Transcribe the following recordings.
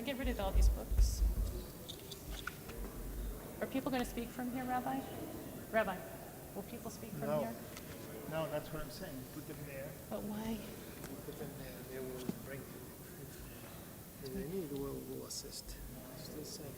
get rid of all these books? Are people going to speak from here, Rabbi? Rabbi, will people speak from No. here? No, that's what I'm saying. Put them there. But why? Put them there. They will bring. If they need, we'll assist. Still saying.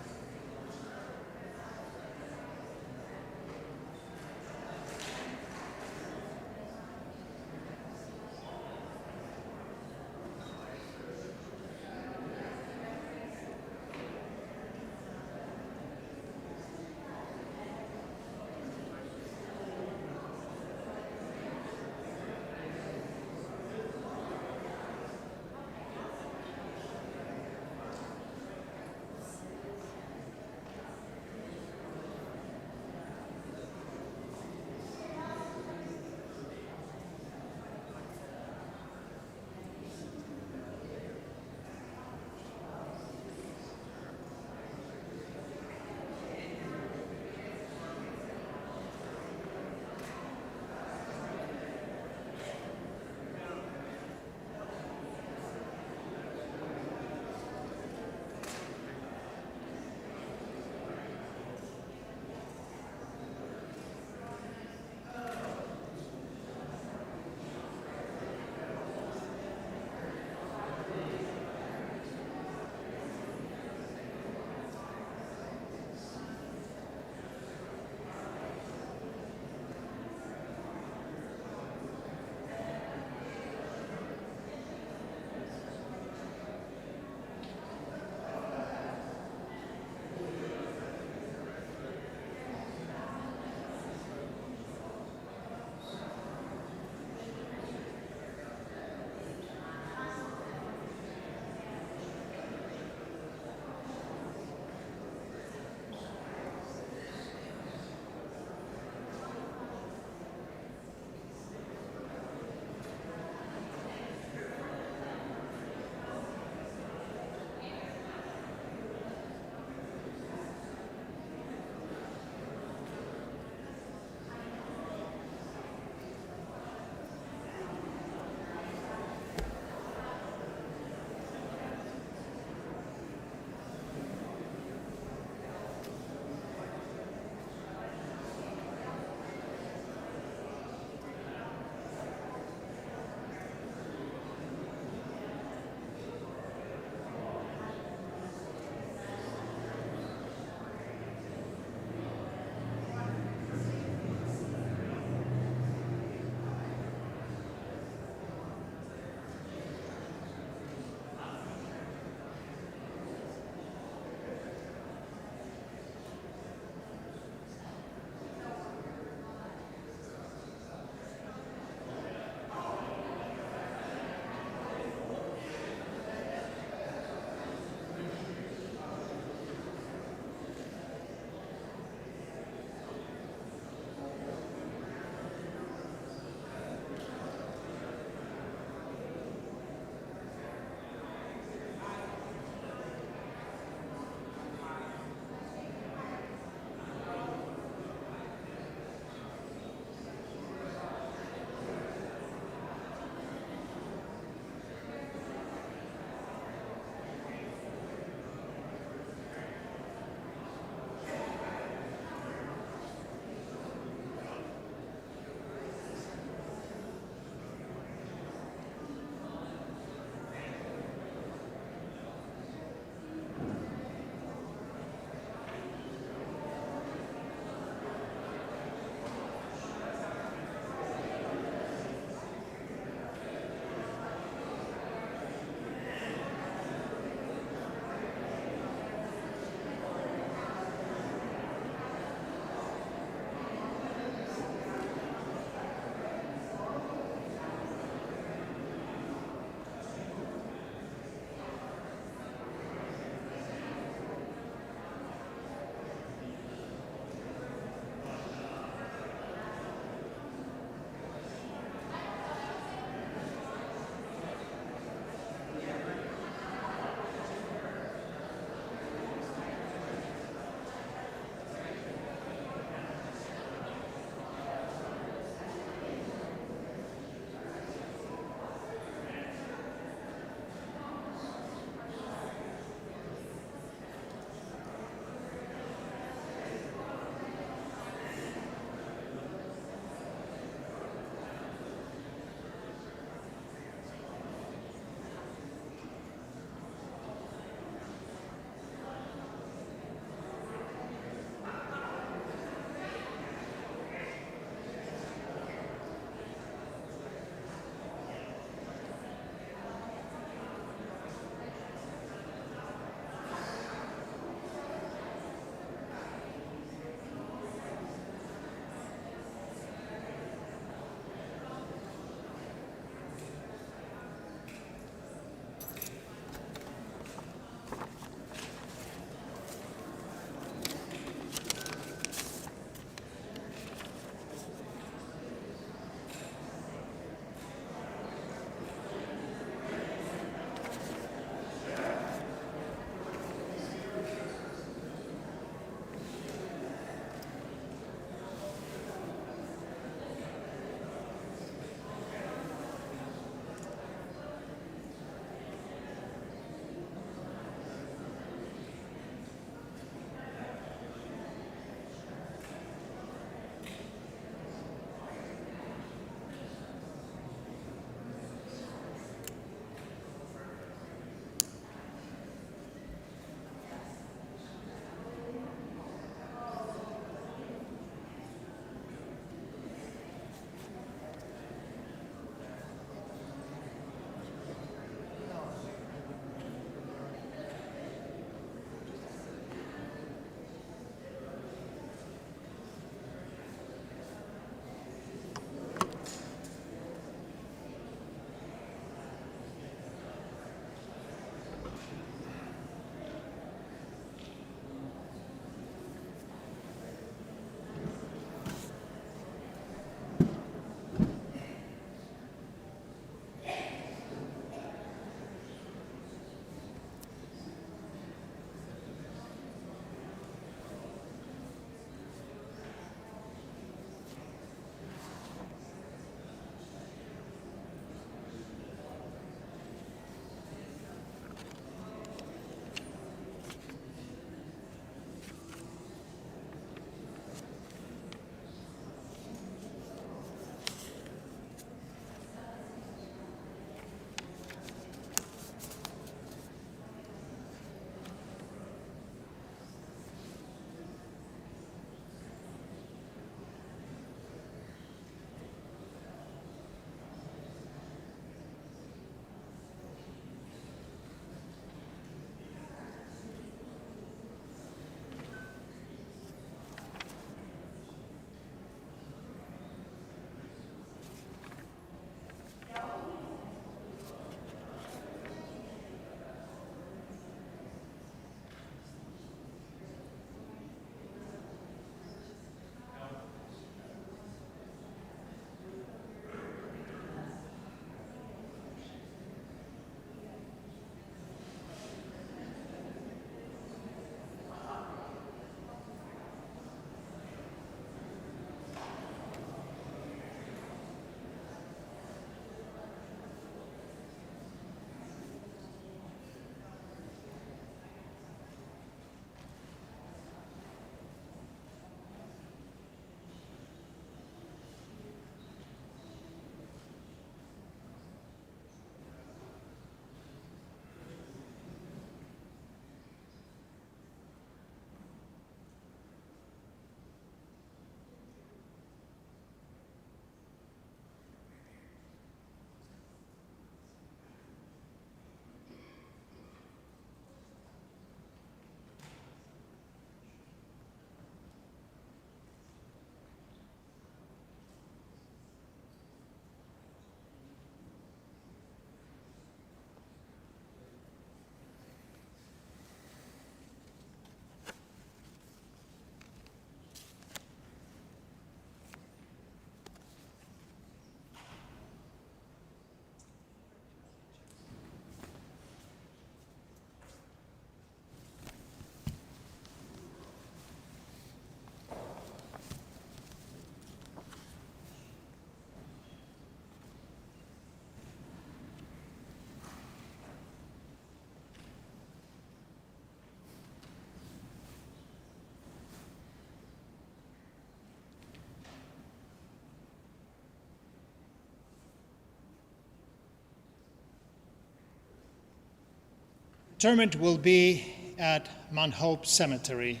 Interment will be at Mount Hope Cemetery.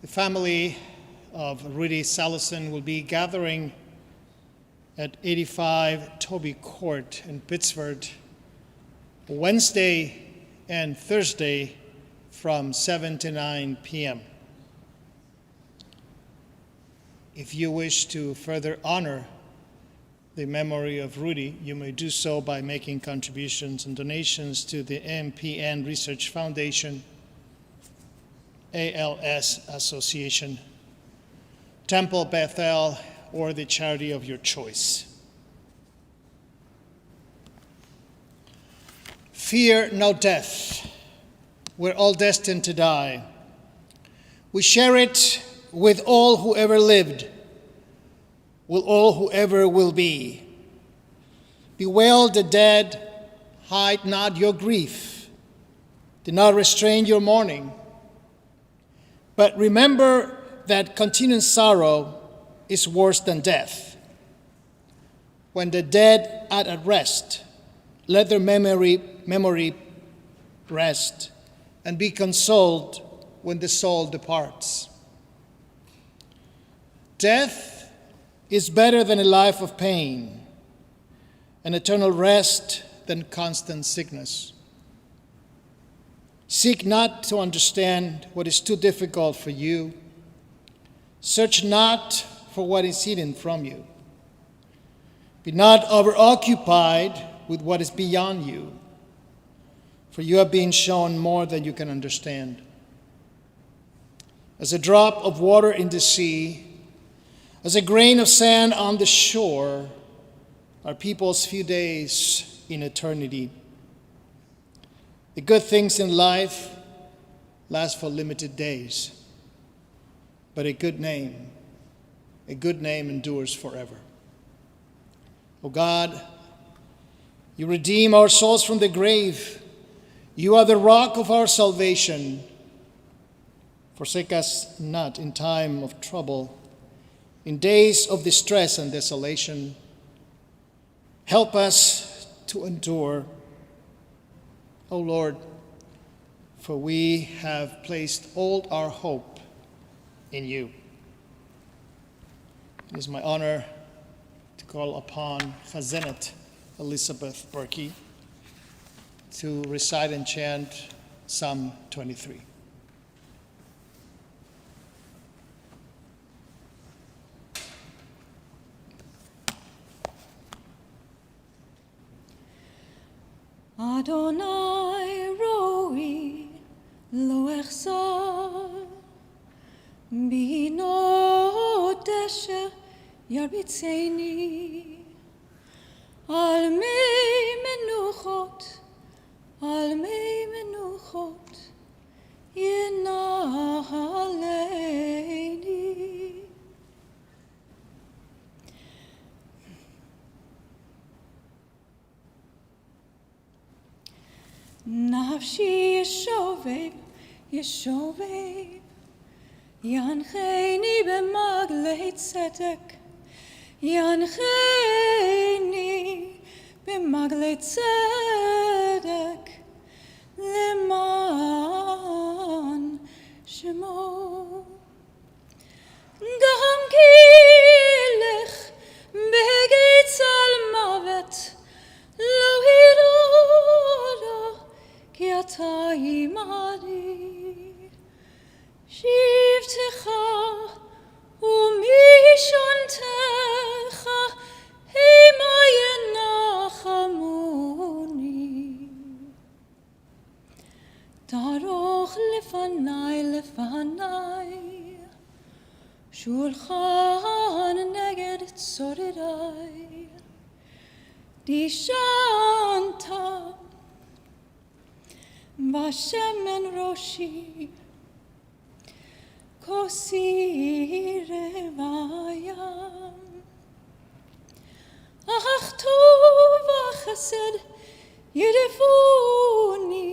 The family of Rudy Salison will be gathering at 85 Toby Court in Pittsford Wednesday and Thursday from 7 to 9 p.m. If you wish to further honor the memory of Rudy, you may do so by making contributions and donations to the MPN Research Foundation, ALS Association, Temple Bethel, or the charity of your choice. Fear no death. We're all destined to die. We share it with all who ever lived, with all who ever will be. Bewail the dead, hide not your grief. Do not restrain your mourning. But remember that continuing sorrow is worse than death. When the dead are at rest, let their memory rest and be consoled when the soul departs. Death is better than a life of pain, an eternal rest than constant sickness. Seek not to understand what is too difficult for you. Search not for what is hidden from you. Be not overoccupied with what is beyond you, for you have been shown more than you can understand. As a drop of water in the sea, as a grain of sand on the shore, are people's few days in eternity. The good things in life last for limited days, but a good name endures forever. O God, you redeem our souls from the grave. You are the rock of our salvation. Forsake us not in time of trouble, in days of distress and desolation. Help us to endure, O Lord, for we have placed all our hope in you. It is my honor to call upon Chazenet Elizabeth Berkey to recite and chant Psalm 23. Adonai roi lo echzar bino deshe yarbitzeni al mei menuchot yenahaleini. Nafshi yeshoveb, yancheni b'maglei tzedek, yancheni b'maglei tzedek, leman shemo. Gam kilech begeitz al mavet, lo hirora ki ata imadi. Shivtecha umishontecha hema yenachamuni. Taroch lefanai shulchan neged tzorirai dishanta Bashemen roshi kosi revayam ach tov chesed yirefuni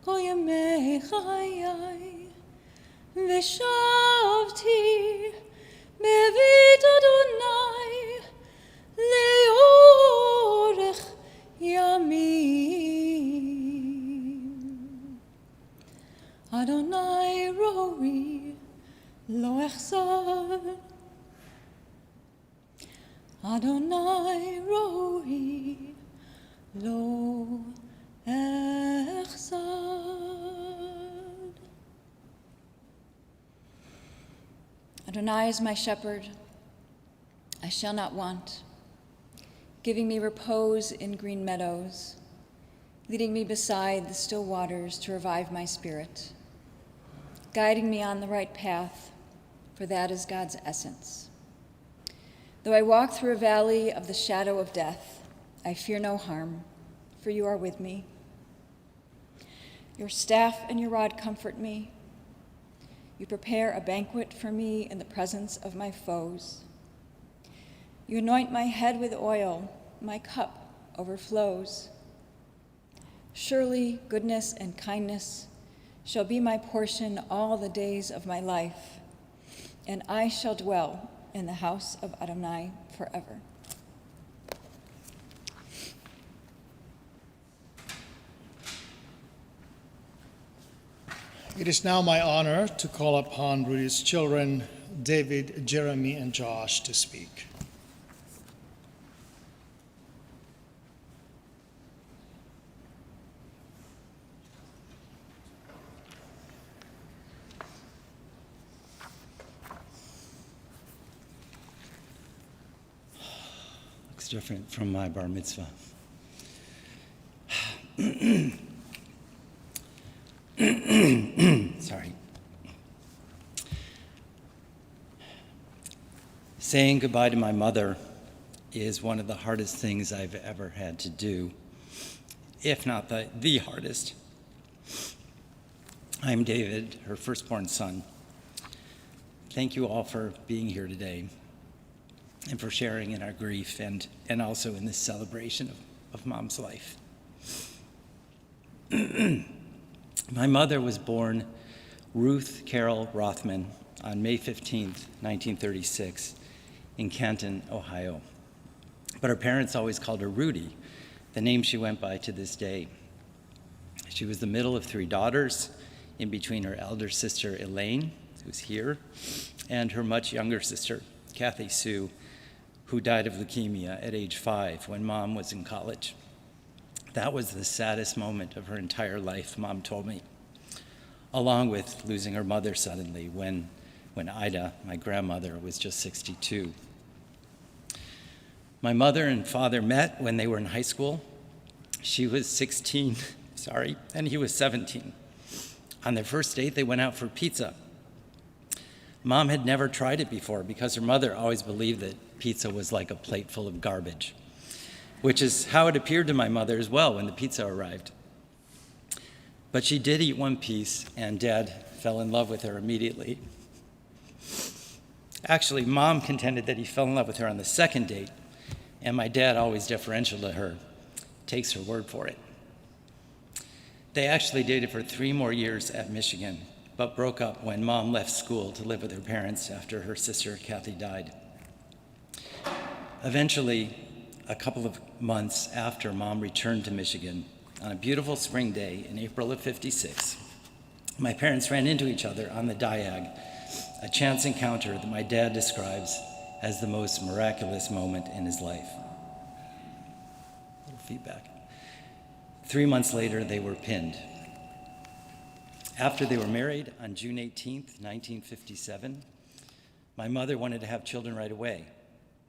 koyemei chayai veshavti bevit Adonai leorech Adonai roi lo echzad. Adonai is my shepherd, I shall not want, giving me repose in green meadows, leading me beside the still waters to revive my spirit, guiding me on the right path, for that is God's essence. Though I walk through a valley of the shadow of death, I fear no harm, for you are with me. Your staff and your rod comfort me. You prepare a banquet for me in the presence of my foes. You anoint my head with oil, my cup overflows. Surely goodness and kindness shall be my portion all the days of my life, and I shall dwell in the house of Adonai forever. It is now my honor to call upon Rudy's children, David, Jeremy, and Josh, to speak. Looks different from my bar mitzvah. Sorry. Saying goodbye to my mother is one of the hardest things I've ever had to do, if not the hardest. I'm David, her firstborn son. Thank you all for being here today and for sharing in our grief and also in this celebration of Mom's life. My mother was born Ruth Carol Rothman on May 15th, 1936, in Canton, Ohio. But her parents always called her Rudy, the name she went by to this day. She was the middle of three daughters, in between her elder sister Elaine, who's here, and her much younger sister, Kathy Sue, who died of leukemia at age 5 when Mom was in college. That was the saddest moment of her entire life, Mom told me, along with losing her mother suddenly when Ida, my grandmother, was just 62. My mother and father met when they were in high school. She was 16, and he was 17. On their first date, they went out for pizza. Mom had never tried it before because her mother always believed that pizza was like a plate full of garbage, which is how it appeared to my mother as well when the pizza arrived. But she did eat one piece, and Dad fell in love with her immediately. Actually, Mom contended that he fell in love with her on the second date, and my dad, always deferential to her, takes her word for it. They actually dated for 3 more years at Michigan, but broke up when Mom left school to live with her parents after her sister Kathy died. Eventually, a couple of months after Mom returned to Michigan, on a beautiful spring day in April of '56, my parents ran into each other on the Diag, a chance encounter that my dad describes as the most miraculous moment in his life. A little feedback. 3 months later, they were pinned. After they were married on June 18th, 1957, my mother wanted to have children right away,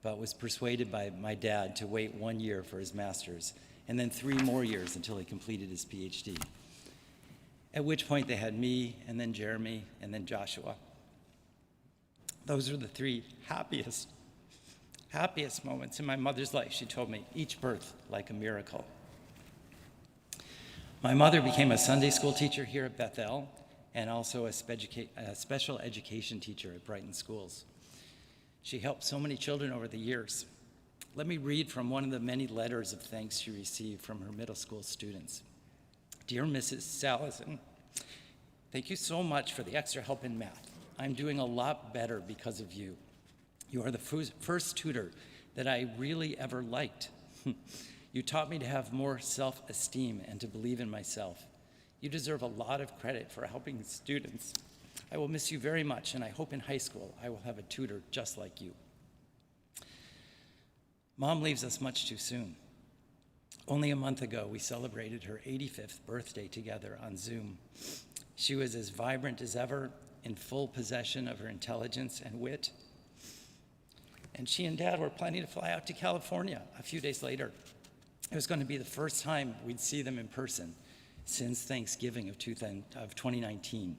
but was persuaded by my dad to wait 1 year for his master's and then 3 more years until he completed his PhD. At which point they had me, and then Jeremy, and then Joshua. Those were the 3 happiest moments in my mother's life, she told me, each birth like a miracle. My mother became a Sunday school teacher here at Bethel and also a special education teacher at Brighton Schools. She helped so many children over the years. Let me read from one of the many letters of thanks she received from her middle school students. Dear Mrs. Salazan, thank you so much for the extra help in math. I'm doing a lot better because of you. You are the first tutor that I really ever liked. You taught me to have more self-esteem and to believe in myself. You deserve a lot of credit for helping students. I will miss you very much, and I hope in high school I will have a tutor just like you. Mom leaves us much too soon. Only a month ago, we celebrated her 85th birthday together on Zoom. She was as vibrant as ever, in full possession of her intelligence and wit. And she and Dad were planning to fly out to California a few days later. It was going to be the first time we'd see them in person since Thanksgiving of 2019.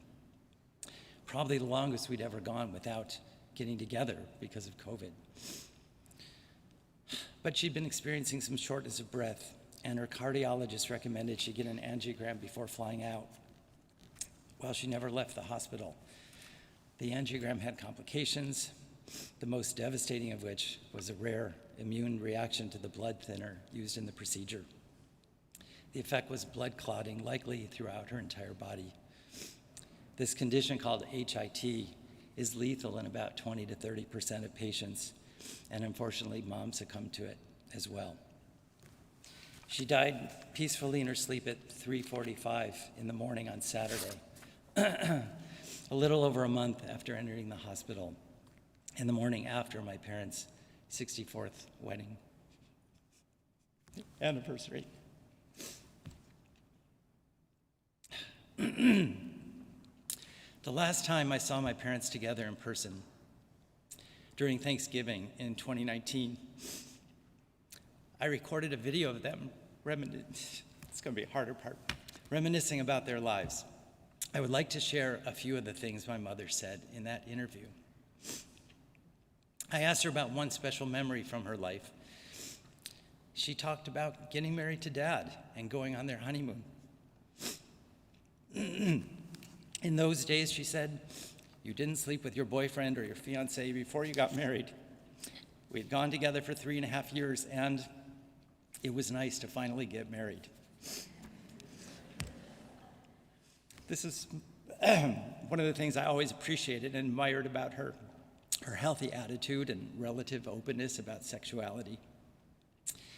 Probably the longest we'd ever gone without getting together because of COVID. But she'd been experiencing some shortness of breath, and her cardiologist recommended she get an angiogram before flying out. Well, she never left the hospital. The angiogram had complications, the most devastating of which was a rare immune reaction to the blood thinner used in the procedure. The effect was blood clotting, likely throughout her entire body. This condition, called HIT, is lethal in about 20 to 30% of patients, and unfortunately, Mom succumbed to it as well. She died peacefully in her sleep at 3:45 in the morning on Saturday, a little over a month after entering the hospital, in the morning after my parents' 64th wedding anniversary. The last time I saw my parents together in person, during Thanksgiving in 2019, I recorded a video of them it's going to be a harder part, reminiscing about their lives. I would like to share a few of the things my mother said in that interview. I asked her about one special memory from her life. She talked about getting married to Dad and going on their honeymoon. In those days, she said, you didn't sleep with your boyfriend or your fiancé before you got married. We had gone together for 3.5 years, and it was nice to finally get married. This is one of the things I always appreciated and admired about her healthy attitude and relative openness about sexuality.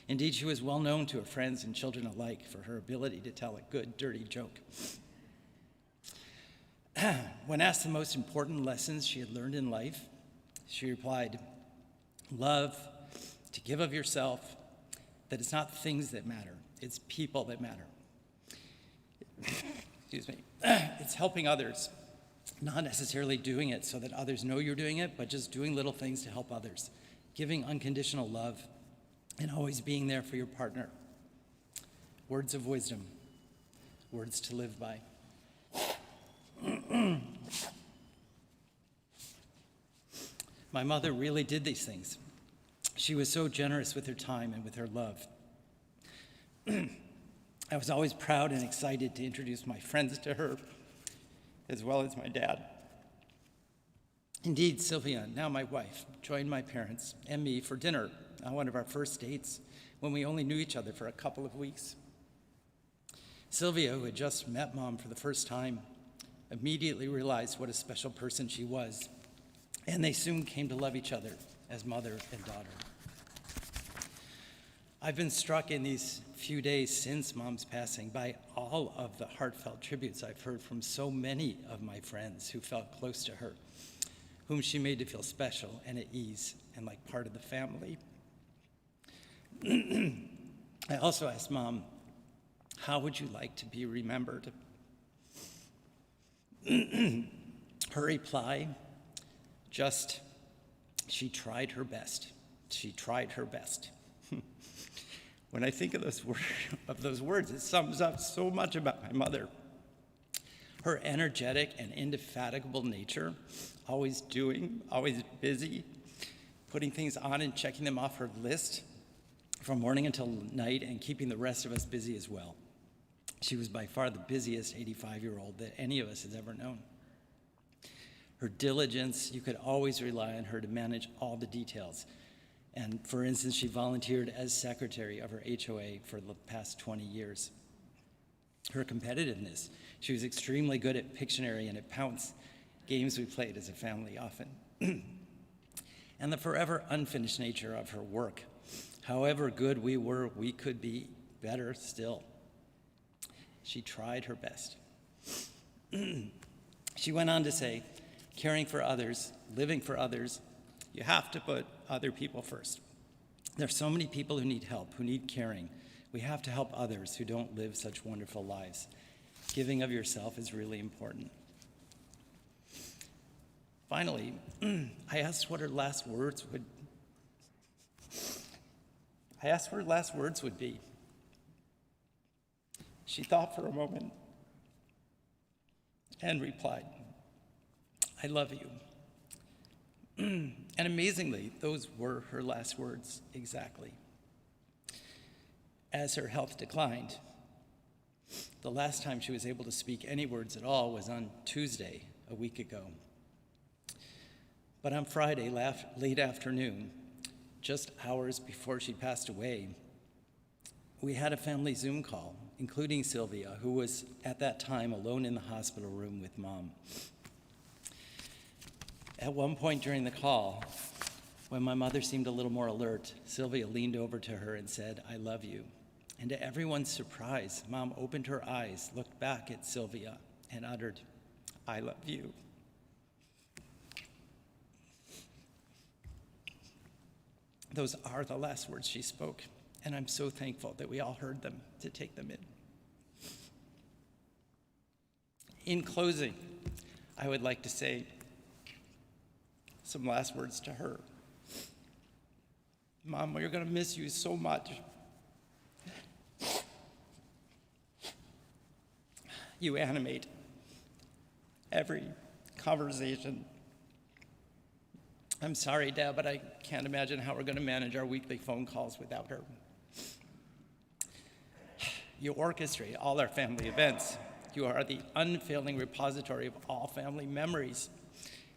Indeed, she was well known to her friends and children alike for her ability to tell a good, dirty joke. When asked the most important lessons she had learned in life, she replied, love, to give of yourself, that it's not things that matter, it's people that matter. Excuse me. It's helping others, not necessarily doing it so that others know you're doing it, but just doing little things to help others, giving unconditional love, and always being there for your partner. Words of wisdom, words to live by. My mother really did these things. She was so generous with her time and with her love. I was always proud and excited to introduce my friends to her, as well as my dad. Indeed, Sylvia, now my wife, joined my parents and me for dinner on one of our first dates when we only knew each other for a couple of weeks. Sylvia, who had just met Mom for the first time, immediately realized what a special person she was, and they soon came to love each other as mother and daughter. I've been struck in these few days since Mom's passing by all of the heartfelt tributes I've heard from so many of my friends who felt close to her, whom she made to feel special and at ease and like part of the family. I also asked Mom, how would you like to be remembered? Her reply, just, she tried her best. She tried her best. When I think of those words, it sums up so much about my mother. Her energetic and indefatigable nature, always doing, always busy, putting things on and checking them off her list from morning until night and keeping the rest of us busy as well. She was by far the busiest 85-year-old that any of us has ever known. Her diligence, you could always rely on her to manage all the details. And for instance, she volunteered as secretary of her HOA for the past 20 years. Her competitiveness, she was extremely good at Pictionary and at Pounce, games we played as a family often. And the forever unfinished nature of her work. However good we were, we could be better still. She tried her best. She went on to say, caring for others, living for others, you have to put other people first. There's so many people who need help, who need caring. We have to help others who don't live such wonderful lives. Giving of yourself is really important. Finally, I asked what her last words would be. She thought for a moment and replied, "I love you." And amazingly, those were her last words exactly. As her health declined, the last time she was able to speak any words at all was on Tuesday, a week ago. But on Friday, late afternoon, just hours before she passed away, we had a family Zoom call, including Sylvia, who was at that time alone in the hospital room with Mom. At one point during the call, when my mother seemed a little more alert, Sylvia leaned over to her and said, "I love you." And to everyone's surprise, Mom opened her eyes, looked back at Sylvia, and uttered, "I love you." Those are the last words she spoke, and I'm so thankful that we all heard them to take them in. In closing, I would like to say some last words to her. Mom, we're going to miss you so much. You animate every conversation. I'm sorry, Dad, but I can't imagine how we're going to manage our weekly phone calls without her. You orchestrate all our family events. You are the unfailing repository of all family memories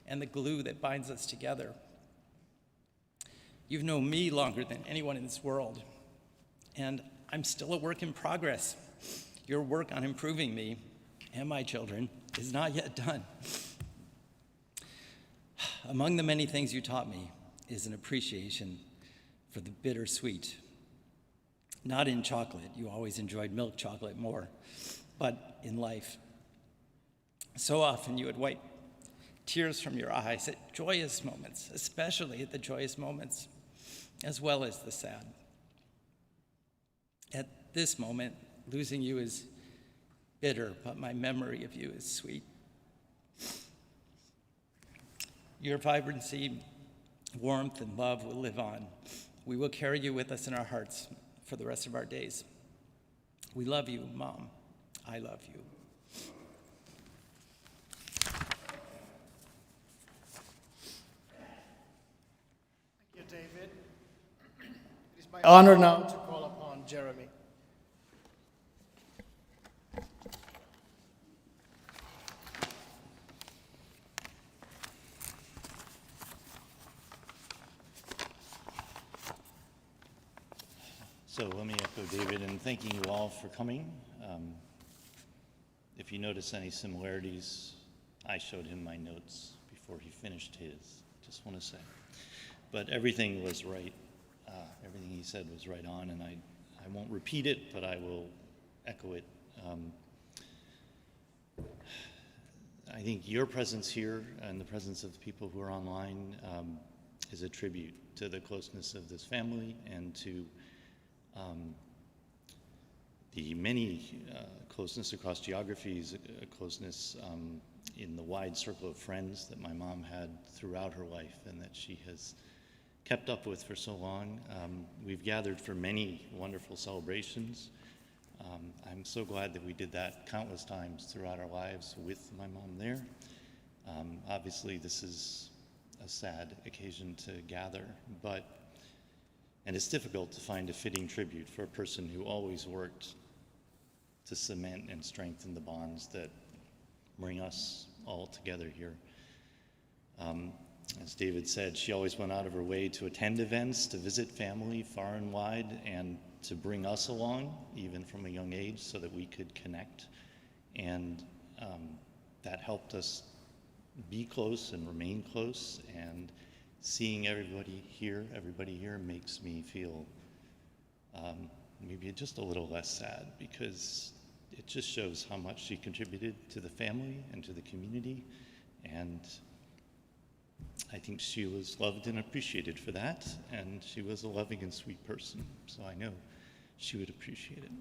and the glue that binds us together. You've known me longer than anyone in this world, and I'm still a work in progress. Your work on improving me and my children is not yet done. Among the many things you taught me is an appreciation for the bittersweet. Not in chocolate, you always enjoyed milk chocolate more, but in life. So often you would wipe tears from your eyes at joyous moments, especially at the joyous moments, as well as the sad. At this moment, losing you is bitter, but my memory of you is sweet. Your vibrancy, warmth, and love will live on. We will carry you with us in our hearts for the rest of our days. We love you, Mom. I love you. Thank you, David. It is my honor now to call upon Jeremy. So let me echo David in thanking you all for coming. If you notice any similarities, I showed him my notes before he finished his, just want to say. But everything was right. Everything he said was right on, and I won't repeat it, but I will echo it. I think your presence here and the presence of the people who are online is a tribute to the closeness of this family and to the many closeness across geographies, closeness in the wide circle of friends that my mom had throughout her life and that she has kept up with for so long. We've gathered for many wonderful celebrations. I'm so glad that we did that countless times throughout our lives with my mom there. Obviously, this is a sad occasion to gather, and it's difficult to find a fitting tribute for a person who always worked to cement and strengthen the bonds that bring us all together here. As David said, she always went out of her way to attend events, to visit family far and wide, and to bring us along, even from a young age, so that we could connect. And that helped us be close and remain close, and seeing everybody here makes me feel maybe just a little less sad, because it just shows how much she contributed to the family and to the community. And I think she was loved and appreciated for that, and she was a loving and sweet person, so I know she would appreciate it.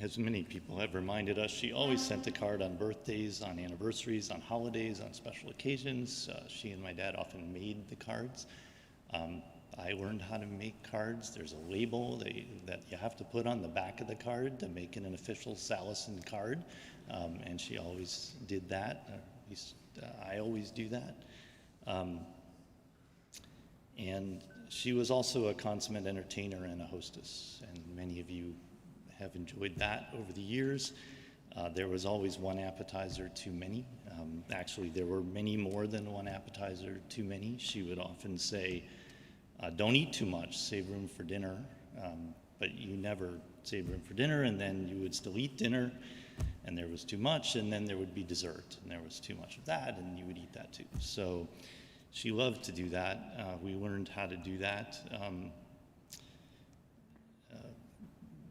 As many people have reminded us, she always sent a card on birthdays, on anniversaries, on holidays, on special occasions. She and my dad often made the cards. I learned how to make cards. There's a label that you have to put on the back of the card to make it an official Salison card, and she always did that. Or at least I always do that. And she was also a consummate entertainer and a hostess, and many of you have enjoyed that over the years. There was always one appetizer too many. Actually, there were many more than one appetizer too many. She would often say, don't eat too much, save room for dinner. But you never save room for dinner, and then you would still eat dinner, and there was too much, and then there would be dessert, and there was too much of that, and you would eat that too. So she loved to do that. We learned how to do that.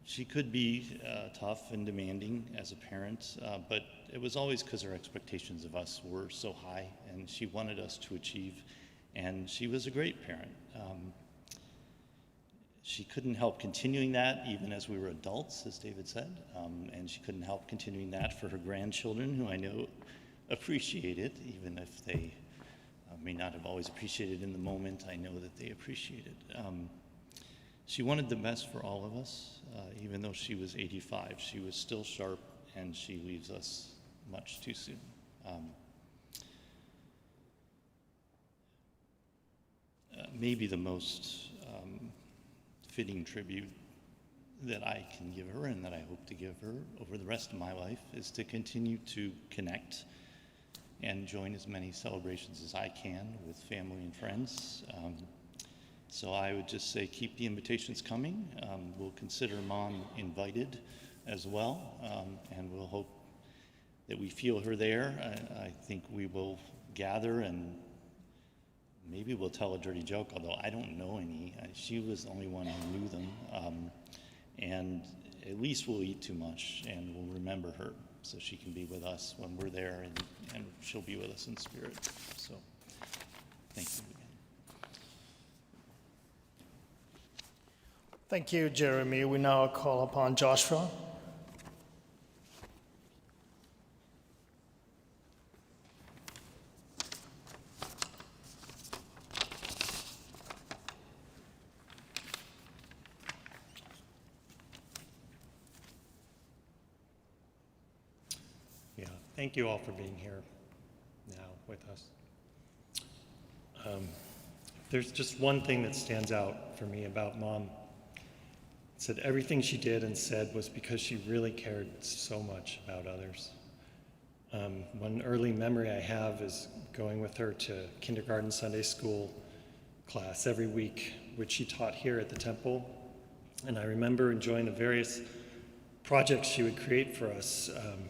She could be tough and demanding as a parent, but it was always because her expectations of us were so high, and she wanted us to achieve, and she was a great parent. She couldn't help continuing that even as we were adults, as David said, and she couldn't help continuing that for her grandchildren, who I know appreciate it, even if they may not have always appreciated in the moment. I know that they appreciate it. She wanted the best for all of us. Even though she was 85, she was still sharp, and she leaves us much too soon. Maybe the most fitting tribute that I can give her, and that I hope to give her over the rest of my life, is to continue to connect and join as many celebrations as I can with family and friends. So I would just say keep the invitations coming. We'll consider Mom invited as well, and we'll hope that we feel her there. I think we will gather, and maybe we'll tell a dirty joke, although I don't know any. She was the only one who knew them. And at least we'll eat too much, and we'll remember her so she can be with us when we're there, and she'll be with us in spirit. So thank you again. Thank you, Jeremy. We now call upon Joshua. Yeah, thank you all for being here now with us. There's just one thing that stands out for me about Mom. It said everything she did and said was because she really cared so much about others. One early memory I have is going with her to kindergarten Sunday school class every week, which she taught here at the temple. And I remember enjoying the various projects she would create for us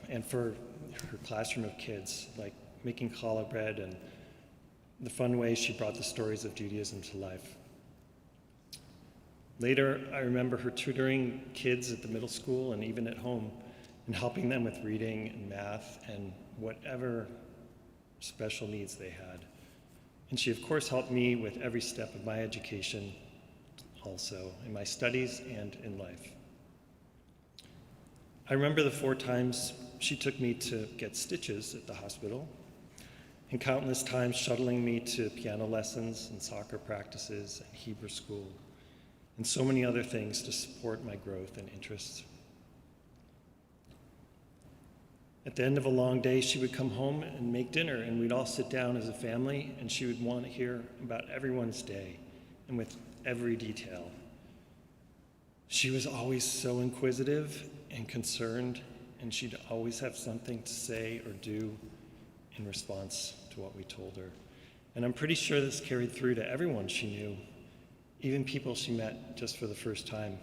and for her classroom of kids, like making challah bread and the fun ways she brought the stories of Judaism to life. Later, I remember her tutoring kids at the middle school and even at home, and helping them with reading and math and whatever special needs they had. And she, of course, helped me with every step of my education also, in my studies and in life. I remember the 4 times she took me to get stitches at the hospital, and countless times shuttling me to piano lessons and soccer practices and Hebrew school, and so many other things to support my growth and interests. At the end of a long day, she would come home and make dinner, and we'd all sit down as a family, and she would want to hear about everyone's day and with every detail. She was always so inquisitive and concerned, and she'd always have something to say or do in response to what we told her. And I'm pretty sure this carried through to everyone she knew, even people she met just for the first time.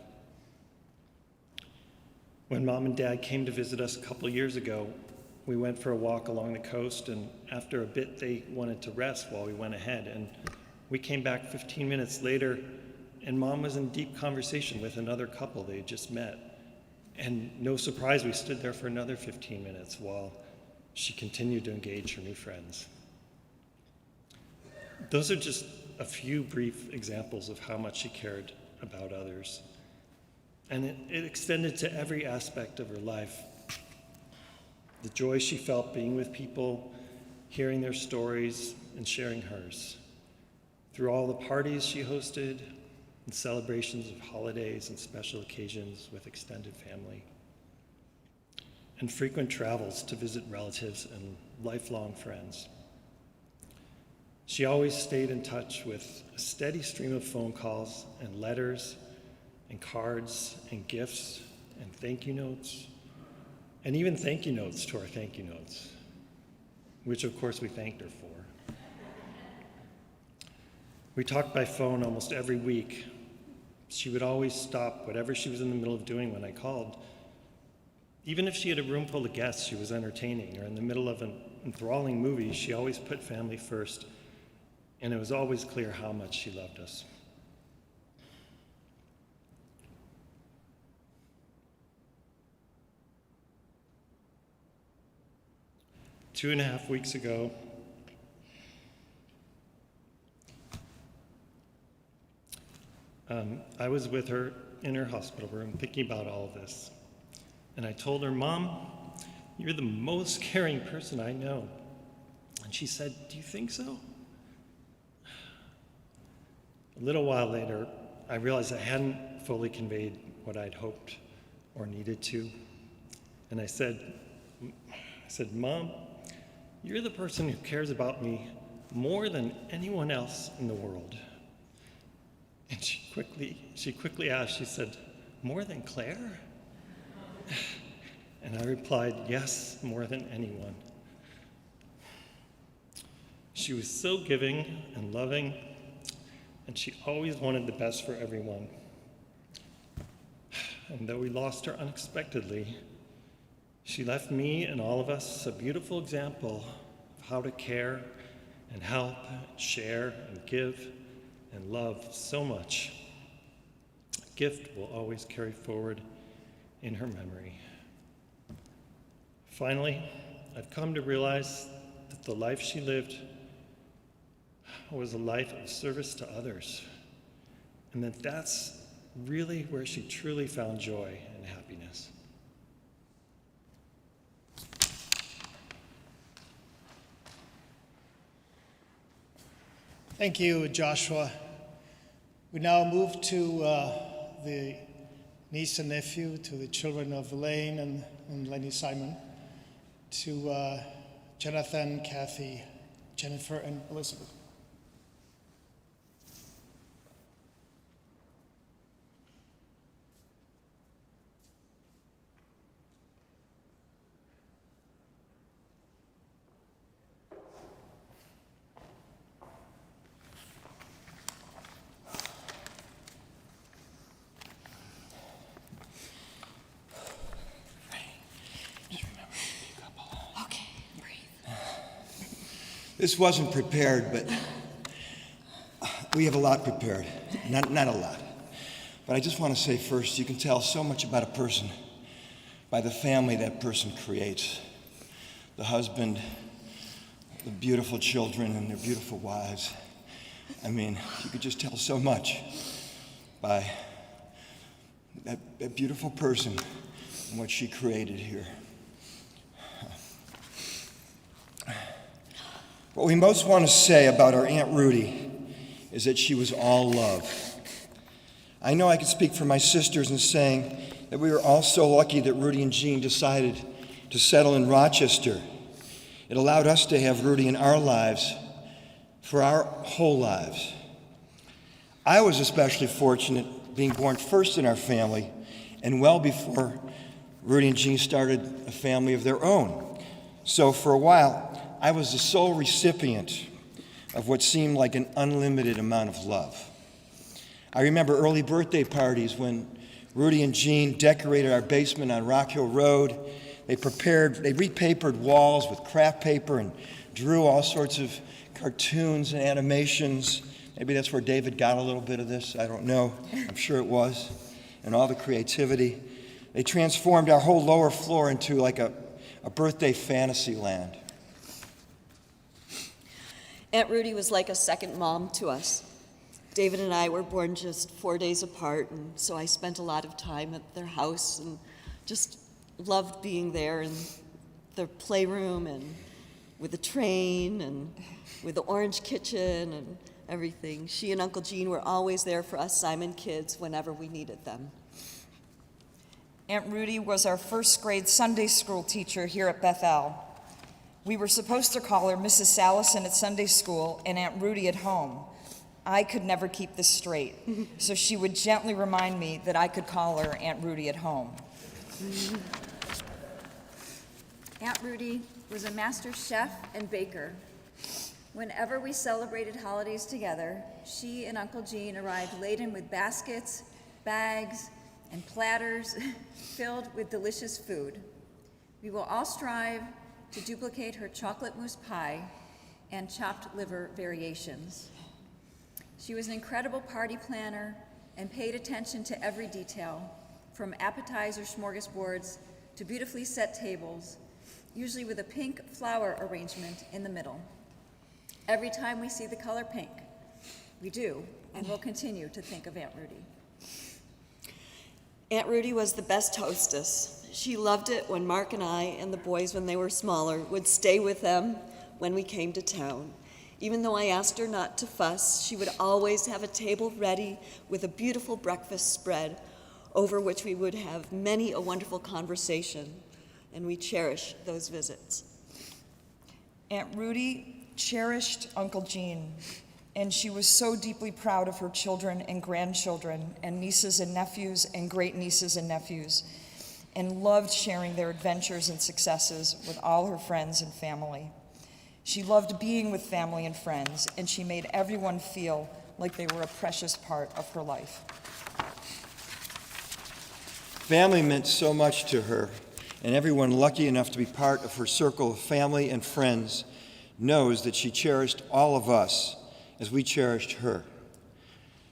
When Mom and Dad came to visit us a couple years ago, we went for a walk along the coast, and after a bit they wanted to rest while we went ahead. And we came back 15 minutes later, and Mom was in deep conversation with another couple they had just met. And no surprise, we stood there for another 15 minutes while she continued to engage her new friends. Those are just a few brief examples of how much she cared about others. And it extended to every aspect of her life. The joy she felt being with people, hearing their stories, and sharing hers. Through all the parties she hosted, and celebrations of holidays and special occasions with extended family, and frequent travels to visit relatives and lifelong friends. She always stayed in touch with a steady stream of phone calls and letters and cards and gifts and thank you notes, and even thank you notes to our thank you notes, which of course we thanked her for. We talked by phone almost every week. She would always stop whatever she was in the middle of doing when I called. Even if she had a room full of guests she was entertaining, or in the middle of an enthralling movie, she always put family first, and it was always clear how much she loved us. Two and a half weeks ago, I was with her in her hospital room thinking about all of this. And I told her, "Mom, you're the most caring person I know." And she said, "Do you think so?" A little while later, I realized I hadn't fully conveyed what I'd hoped or needed to. And I said, "Mom, you're the person who cares about me more than anyone else in the world." And she quickly asked, she said, "More than Claire?" And I replied, "Yes, more than anyone." She was so giving and loving, and she always wanted the best for everyone. And though we lost her unexpectedly, she left me and all of us a beautiful example of how to care and help, share and give and love so much. A gift will always carry forward in her memory. Finally, I've come to realize that the life she lived was a life of service to others, and that's really where she truly found joy and happiness. Thank you, Joshua. We now move to the niece and nephew, to the children of Elaine and Lenny Simon, to Jonathan, Kathy, Jennifer, and Elizabeth. This wasn't prepared, but we have a lot prepared. Not a lot. But I just want to say first, you can tell so much about a person by the family that person creates. The husband, the beautiful children, and their beautiful wives. I mean, you could just tell so much by that beautiful person and what she created here. What we most want to say about our Aunt Rudy is that she was all love. I know I can speak for my sisters in saying that we were all so lucky that Rudy and Jean decided to settle in Rochester. It allowed us to have Rudy in our lives for our whole lives. I was especially fortunate being born first in our family and well before Rudy and Jean started a family of their own. So for a while, I was the sole recipient of what seemed like an unlimited amount of love. I remember early birthday parties when Rudy and Jean decorated our basement on Rock Hill Road. They repapered walls with craft paper and drew all sorts of cartoons and animations. Maybe that's where David got a little bit of this. I don't know. I'm sure it was. And all the creativity. They transformed our whole lower floor into like a a birthday fantasy land. Aunt Rudy was like a second mom to us. David and I were born just 4 days apart, and so I spent a lot of time at their house and just loved being there in the playroom and with the train and with the orange kitchen and everything. She and Uncle Gene were always there for us Simon kids whenever we needed them. Aunt Rudy was our first grade Sunday school teacher here at Bethel. We were supposed to call her Mrs. Salison at Sunday school and Aunt Rudy at home. I could never keep this straight, so she would gently remind me that I could call her Aunt Rudy at home. Aunt Rudy was a master chef and baker. Whenever we celebrated holidays together, she and Uncle Gene arrived laden with baskets, bags, and platters filled with delicious food. We will all strive to duplicate her chocolate mousse pie and chopped liver variations. She was an incredible party planner and paid attention to every detail, from appetizer smorgasbords to beautifully set tables, usually with a pink flower arrangement in the middle. Every time we see the color pink, we do and will continue to think of Aunt Rudy. Aunt Rudy was the best hostess. She loved it when Mark and I and the boys, when they were smaller, would stay with them when we came to town. Even though I asked her not to fuss, she would always have a table ready with a beautiful breakfast spread over which we would have many a wonderful conversation, and we cherish those visits. Aunt Rudy cherished Uncle Gene, and she was so deeply proud of her children and grandchildren and nieces and nephews and great-nieces and nephews, and loved sharing their adventures and successes with all her friends and family. She loved being with family and friends, and she made everyone feel like they were a precious part of her life. Family meant so much to her, and everyone lucky enough to be part of her circle of family and friends knows that she cherished all of us as we cherished her.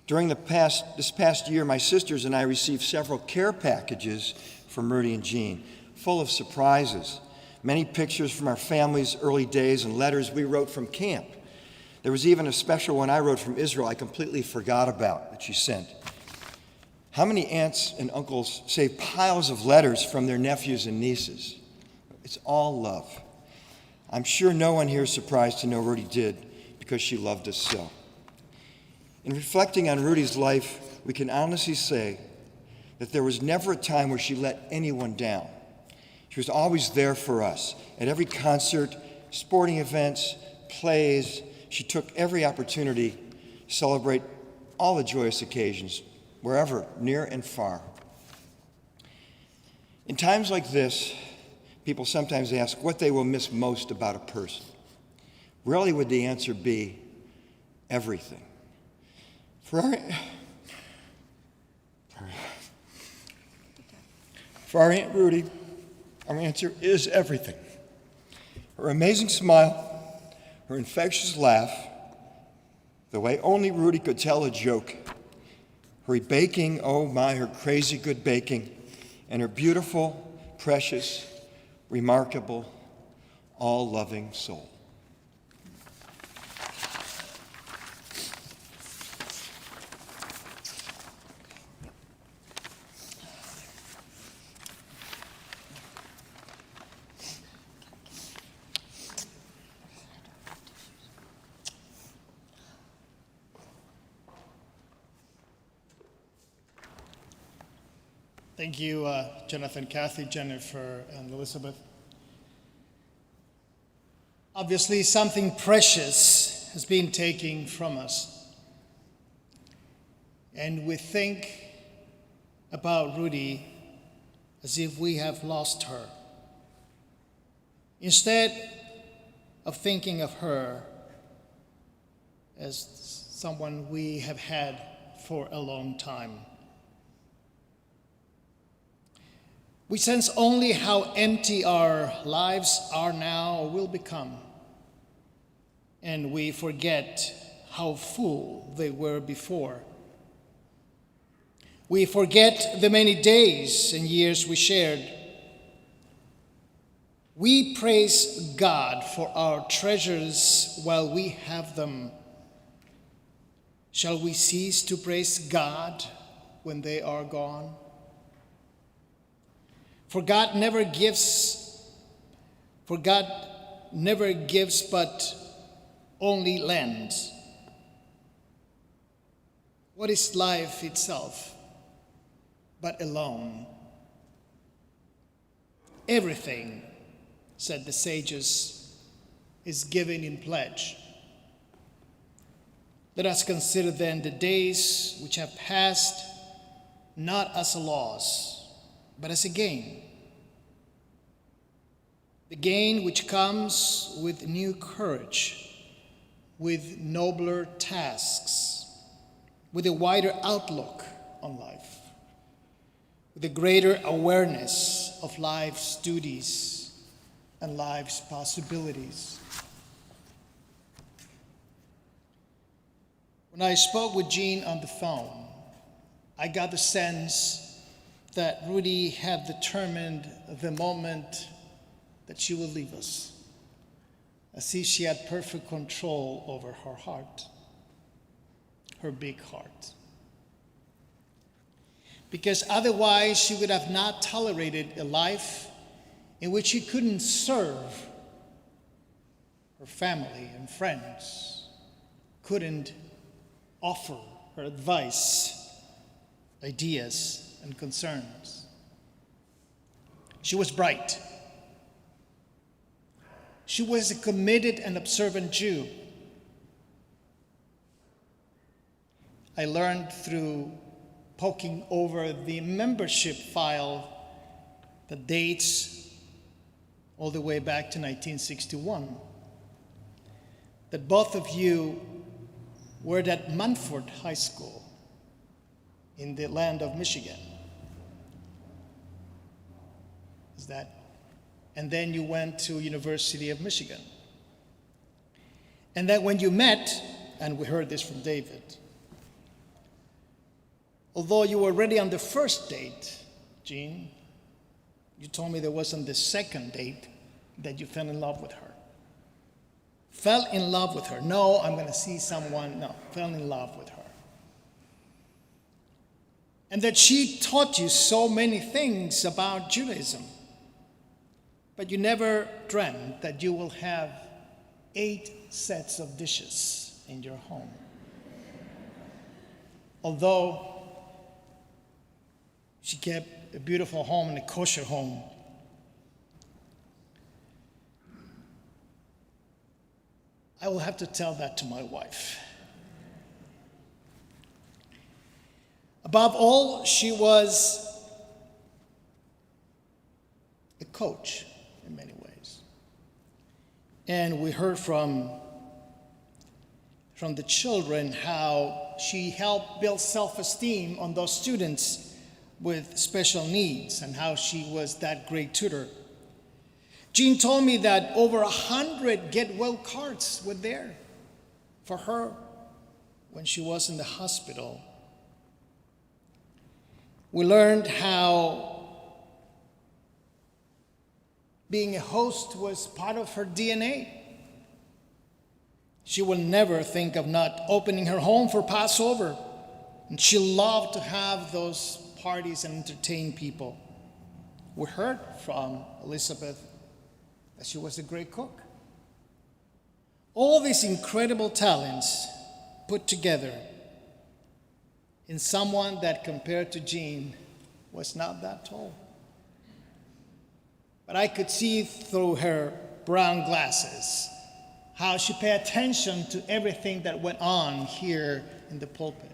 During this past year, my sisters and I received several care packages from Rudy and Jean, full of surprises. Many pictures from our family's early days and letters we wrote from camp. There was even a special one I wrote from Israel I completely forgot about that she sent. How many aunts and uncles saved piles of letters from their nephews and nieces? It's all love. I'm sure no one here is surprised to know Rudy did, because she loved us so. In reflecting on Rudy's life, we can honestly say that there was never a time where she let anyone down. She was always there for us. At every concert, sporting events, plays, she took every opportunity to celebrate all the joyous occasions, wherever, near and far. In times like this, people sometimes ask what they will miss most about a person. Rarely would the answer be everything. For our Aunt Rudy, our answer is everything. Her amazing smile, her infectious laugh, the way only Rudy could tell a joke, her baking, oh my, her crazy good baking, and her beautiful, precious, remarkable, all-loving soul. Thank you, Jonathan, Kathy, Jennifer, and Elizabeth. Obviously, something precious has been taken from us. And we think about Rudy as if we have lost her. Instead of thinking of her as someone we have had for a long time, we sense only how empty our lives are now or will become, and we forget how full they were before. We forget the many days and years we shared. We praise God for our treasures while we have them. Shall we cease to praise God when they are gone? For God never gives but only lends. What is life itself but alone? Everything, said the sages, is given in pledge. Let us consider then the days which have passed not as a loss, but as a gain. The gain which comes with new courage, with nobler tasks, with a wider outlook on life, with a greater awareness of life's duties and life's possibilities. When I spoke with Jean on the phone, I got the sense that Rudy had determined the moment that she would leave us, as if she had perfect control over her heart, her big heart. Because otherwise she would have not tolerated a life in which she couldn't serve her family and friends, couldn't offer her advice, ideas, and concerns. She was bright. She was a committed and observant Jew. I learned through poking over the membership file that dates all the way back to 1961, that both of you were at Munford High School in the land of Michigan. Is that? And then you went to University of Michigan. And that when you met, and we heard this from David, although you were already on the first date, Jean, you told me there wasn't the second date that you fell in love with her. Fell in love with her. No, I'm going to see someone. No, fell in love with her. And that she taught you so many things about Judaism. But you never dreamt that you will have 8 sets of dishes in your home. Although she kept a beautiful home and a kosher home. I will have to tell that to my wife. Above all, she was a coach in many ways. And we heard from the children how she helped build self-esteem on those students with special needs and how she was that great tutor. Jean told me that over 100 get well cards were there for her when she was in the hospital. We learned how being a host was part of her DNA. She will never think of not opening her home for Passover. And she loved to have those parties and entertain people. We heard from Elizabeth that she was a great cook. All these incredible talents put together in someone that, compared to Jean, was not that tall. But I could see through her brown glasses how she paid attention to everything that went on here in the pulpit.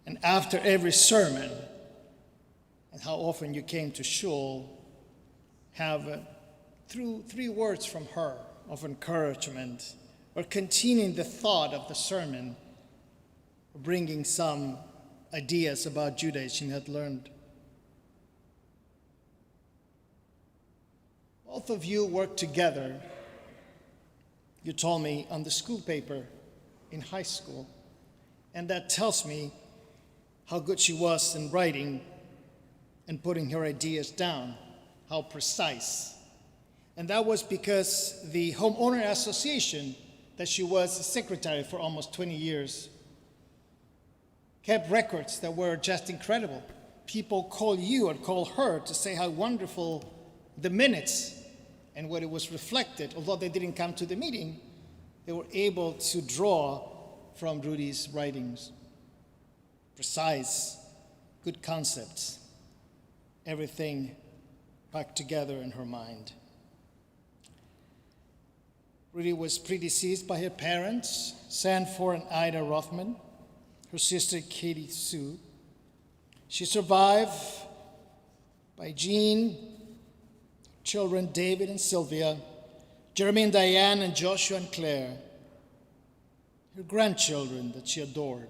And after every sermon, and how often you came to shul, have through 3 words from her of encouragement, or continuing the thought of the sermon, bringing some ideas about Judaism she had learned. Both of you worked together, you told me, on the school paper in high school. And that tells me how good she was in writing and putting her ideas down, how precise. And that was because the Homeowner Association, that she was a secretary for almost 20 years, kept records that were just incredible. People call you or call her to say how wonderful the minutes and what it was reflected. Although they didn't come to the meeting, they were able to draw from Rudy's writings. Precise, good concepts, everything packed together in her mind. Rudy was predeceased by her parents, Sanford and Ida Rothman, her sister Katie Sue. She survived by Jean, children David and Sylvia, Jeremy and Diane, and Joshua and Claire, her grandchildren that she adored,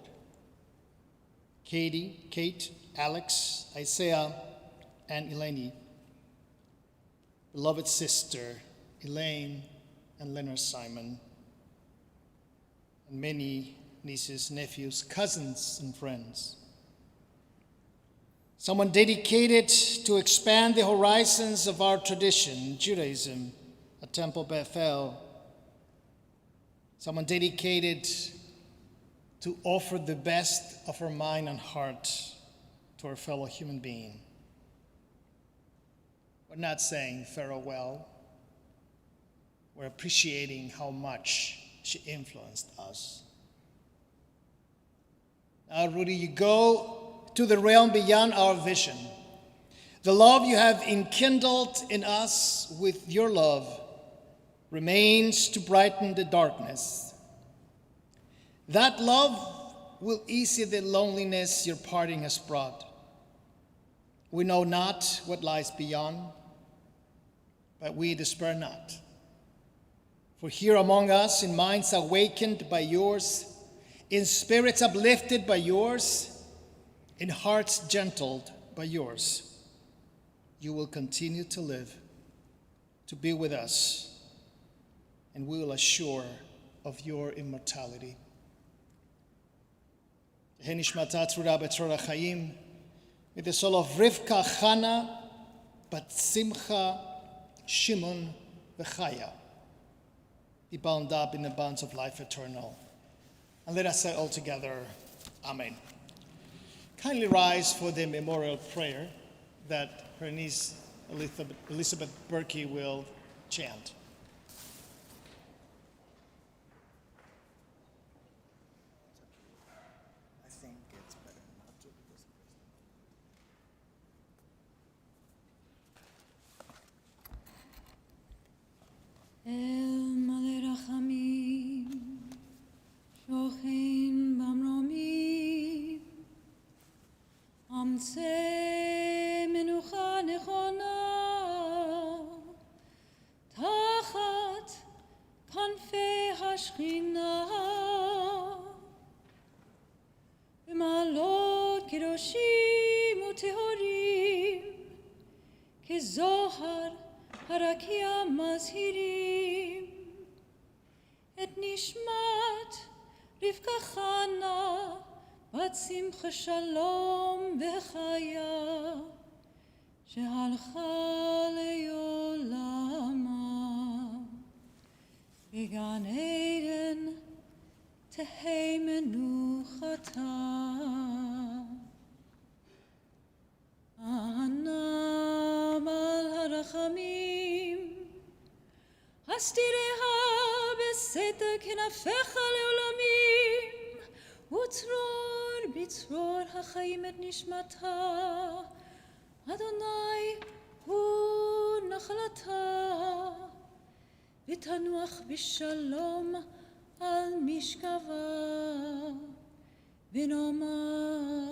Katie, Kate, Alex, Isaiah, and Eleni, beloved sister Elaine and Leonard Simon, and many nieces, nephews, cousins, and friends. Someone dedicated to expand the horizons of our tradition, Judaism, at Temple Bethel. Someone dedicated to offer the best of her mind and heart to her fellow human being. We're not saying farewell. We're appreciating how much she influenced us. Now, Rudy, you go to the realm beyond our vision. The love you have enkindled in us with your love remains to brighten the darkness. That love will ease the loneliness your parting has brought. We know not what lies beyond, but we despair not. For here among us, in minds awakened by yours, in spirits uplifted by yours, in hearts gentled by yours, you will continue to live, to be with us, and we will assure of your immortality. Henishmatat Ruda Betzora Chaim, with the soul of Rivka, Chana, Bat Simcha, Shimon, Vechaya, be bound up in the bonds of life eternal. And let us say all together, Amen. Kindly rise for the memorial prayer that her niece Elizabeth Berkey will chant. I think it's better not to because El Malei Rachamim, Shochin Bamromim, Amtzei Menucha Nechona, Tachat Kanfei Hashchina, B'malot Kedoshim Utehorim, Kezohar Harakia Mazhirim, Et Nishmat Rivka Chana, Bat Simcha Shalom Vechaya, Shehalcha Leolama, Began Eden Tehei Menuchata, Anam al Harachamim, Hastireha Beseter Kinafecha Leolamim, Utzror Bitzror HaChaim Et Nishmata, Adonai Hu Nachlata, V'tanuach B'shalom Al Mishkava, V'nomar